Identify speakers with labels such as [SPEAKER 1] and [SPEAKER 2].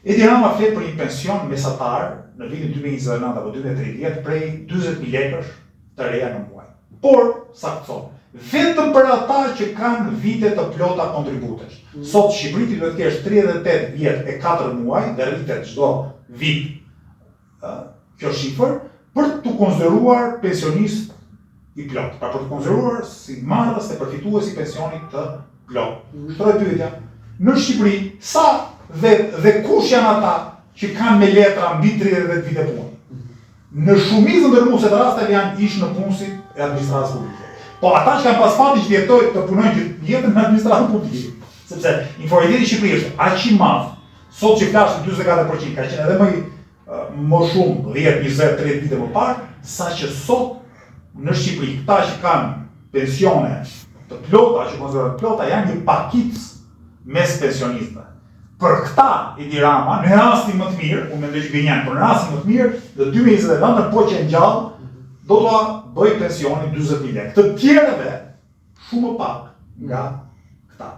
[SPEAKER 1] Edi Rama flet për një pension mesatar në vitin 2029 apo 2030 prej 40.000 lekësh të reja në muaj. Por, sa thon, vetëm për ata që kanë vite të plota kontributesh. Sot Shqipëri ti duhet të kesh 38 vjet e 4 muaj dhe rritet çdo vit kjo shifër për të konsideruar pensionist i plot. Pra për të konsideruar si marrës e përfitues i pensionit të plot. Shtroj pyetja. Në Shqipëri sa dhe kush janë ata që kanë me letra mbi 30 vite punë? Në shumicën e rrugëve të rasteve janë ish në punësit e administratës publike. Po ata që kanë pas fati që jetojnë të punojnë jetën në administratën publike. Sepse informiteti i Shqipërisë është aq i madh, sot që flas 44%, ka qenë edhe më shumë 10, 20, 30 vite më parë, saqë sot në Shqipëri këta që kanë pensione të plota, që konsiderohen të plota, janë një pakicë mes pensionistëve. Për këta Edi Rama, në rastin më të mirë, unë mendoj që gënjen, por në rastin më të mirë, në 2029 po që ngjall, do t'ua bëj pensionin 40.000 lekë. Të tjerëve shumë më pak nga këta.